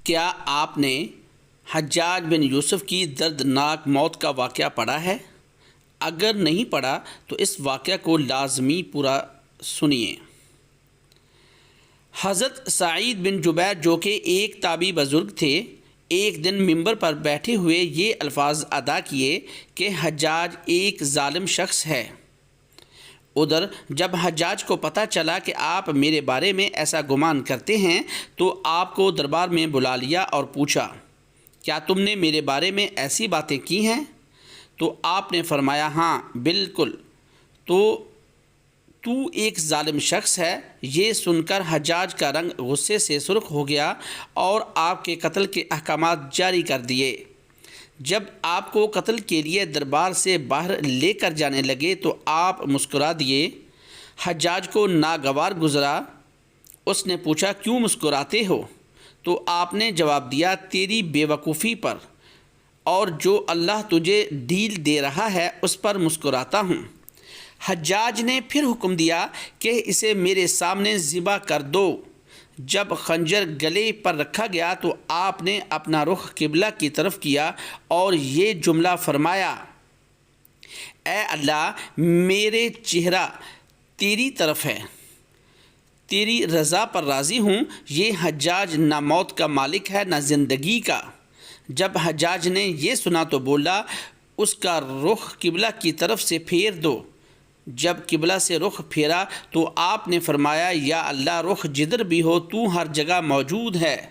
کیا آپ نے حجاج بن یوسف کی دردناک موت کا واقعہ پڑھا ہے؟ اگر نہیں پڑھا تو اس واقعہ کو لازمی پورا سنیے۔ حضرت سعید بن جبیر جو کہ ایک تابعی بزرگ تھے، ایک دن ممبر پر بیٹھے ہوئے یہ الفاظ ادا کیے کہ حجاج ایک ظالم شخص ہے۔ ادھر جب حجاج کو پتہ چلا کہ آپ میرے بارے میں ایسا گمان کرتے ہیں تو آپ کو دربار میں بلا لیا اور پوچھا، کیا تم نے میرے بارے میں ایسی باتیں کی ہیں؟ تو آپ نے فرمایا، ہاں بالکل، تو ایک ظالم شخص ہے۔ یہ سن کر حجاج کا رنگ غصے سے سرخ ہو گیا اور آپ کے قتل کے احکامات جاری کر دیے۔ جب آپ کو قتل کے لیے دربار سے باہر لے کر جانے لگے تو آپ مسکرا دیے۔ حجاج کو ناگوار گزرا۔ اس نے پوچھا، کیوں مسکراتے ہو؟ تو آپ نے جواب دیا، تیری بے وقوفی پر اور جو اللہ تجھے ڈھیل دے رہا ہے اس پر مسکراتا ہوں۔ حجاج نے پھر حکم دیا کہ اسے میرے سامنے ذبح کر دو۔ جب خنجر گلے پر رکھا گیا تو آپ نے اپنا رخ قبلہ کی طرف کیا اور یہ جملہ فرمایا، اے اللہ، میرے چہرہ تیری طرف ہے، تیری رضا پر راضی ہوں۔ یہ حجاج نہ موت کا مالک ہے نہ زندگی کا۔ جب حجاج نے یہ سنا تو بولا، اس کا رخ قبلہ کی طرف سے پھیر دو۔ جب قبلہ سے رخ پھیرا تو آپ نے فرمایا، یا اللہ، رخ جدھر بھی ہو تو ہر جگہ موجود ہے،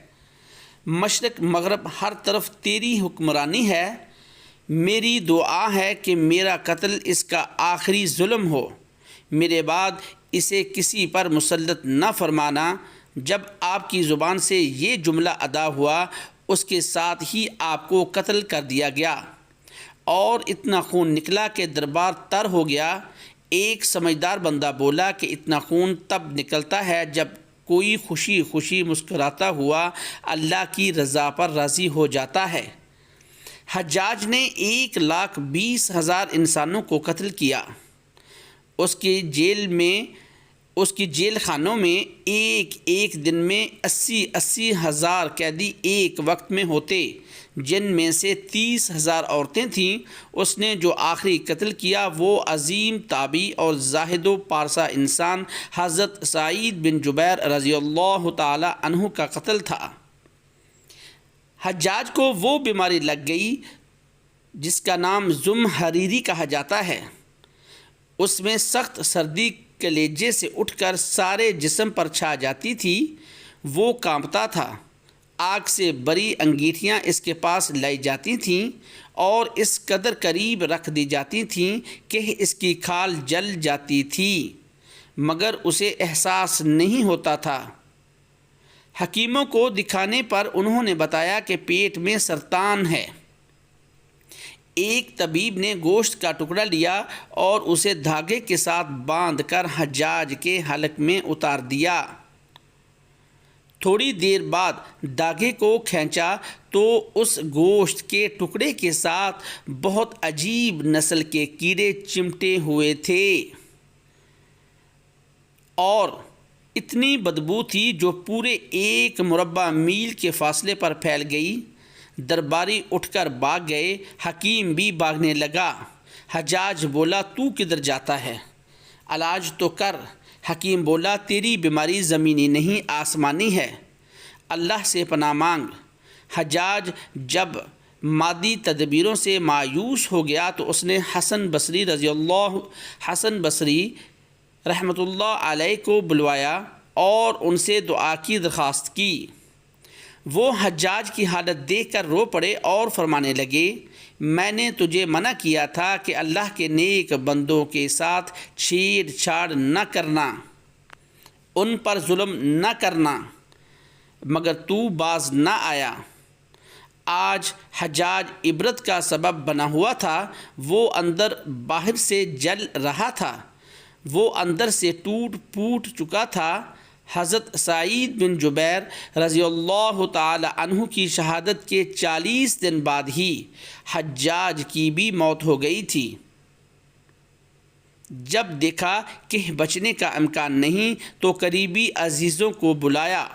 مشرق مغرب ہر طرف تیری حکمرانی ہے۔ میری دعا ہے کہ میرا قتل اس کا آخری ظلم ہو، میرے بعد اسے کسی پر مسلط نہ فرمانا۔ جب آپ کی زبان سے یہ جملہ ادا ہوا اس کے ساتھ ہی آپ کو قتل کر دیا گیا اور اتنا خون نکلا کہ دربار تر ہو گیا۔ ایک سمجھدار بندہ بولا کہ اتنا خون تب نکلتا ہے جب کوئی خوشی خوشی مسکراتا ہوا اللہ کی رضا پر راضی ہو جاتا ہے۔ حجاج نے 1,20,000 انسانوں کو قتل کیا۔ اس کی جیل خانوں میں ایک دن میں 80 ہزار قیدی ایک وقت میں ہوتے، جن میں سے 30,000 عورتیں تھیں۔ اس نے جو آخری قتل کیا وہ عظیم تابعی اور زاہد و پارسا انسان حضرت سعید بن جبیر رضی اللہ تعالی عنہ کا قتل تھا۔ حجاج کو وہ بیماری لگ گئی جس کا نام زمہریری کہا جاتا ہے۔ اس میں سخت سردی کلیجے سے اٹھ کر سارے جسم پر چھا جاتی تھی۔ وہ کانپتا تھا۔ آگ سے بری انگیٹھیاں اس کے پاس لائی جاتی تھیں اور اس قدر قریب رکھ دی جاتی تھیں کہ اس کی کھال جل جاتی تھی، مگر اسے احساس نہیں ہوتا تھا۔ حکیموں کو دکھانے پر انہوں نے بتایا کہ پیٹ میں سرطان ہے۔ ایک طبیب نے گوشت کا ٹکڑا لیا اور اسے دھاگے کے ساتھ باندھ کر حجاج کے حلق میں اتار دیا۔ تھوڑی دیر بعد دھاگے کو کھینچا تو اس گوشت کے ٹکڑے کے ساتھ بہت عجیب نسل کے کیڑے چمٹے ہوئے تھے اور اتنی بدبو تھی جو پورے 1 مربع میل کے فاصلے پر پھیل گئی۔ درباری اٹھ کر بھاگ گئے، حکیم بھی بھاگنے لگا۔ حجاج بولا، تو کدھر جاتا ہے؟ علاج تو کر۔ حکیم بولا، تیری بیماری زمینی نہیں آسمانی ہے، اللہ سے پناہ مانگ۔ حجاج جب مادی تدبیروں سے مایوس ہو گیا تو اس نے حسن بصری رحمۃ اللہ علیہ کو بلوایا اور ان سے دعا کی درخواست کی۔ وہ حجاج کی حالت دیکھ کر رو پڑے اور فرمانے لگے، میں نے تجھے منع کیا تھا کہ اللہ کے نیک بندوں کے ساتھ چھیڑ چھاڑ نہ کرنا، ان پر ظلم نہ کرنا، مگر تو باز نہ آیا۔ آج حجاج عبرت کا سبب بنا ہوا تھا۔ وہ اندر باہر سے جل رہا تھا، وہ اندر سے ٹوٹ پھوٹ چکا تھا۔ حضرت سعید بن جبیر رضی اللہ تعالی عنہ کی شہادت کے 40 دن بعد ہی حجاج کی بھی موت ہو گئی تھی۔ جب دیکھا کہ بچنے کا امکان نہیں تو قریبی عزیزوں کو بلایا۔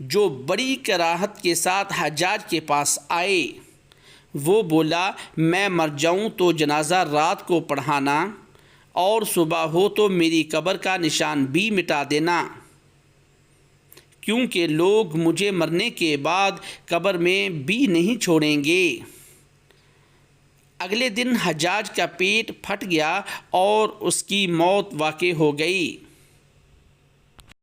جو بڑی کراہت کے ساتھ حجاج کے پاس آئے، وہ بولا میں مر جاؤں تو جنازہ رات کو پڑھانا اور صبح ہو تو میری قبر کا نشان بھی مٹا دینا، کیونکہ لوگ مجھے مرنے کے بعد قبر میں بھی نہیں چھوڑیں گے۔ اگلے دن حجاج کا پیٹ پھٹ گیا اور اس کی موت واقع ہو گئی۔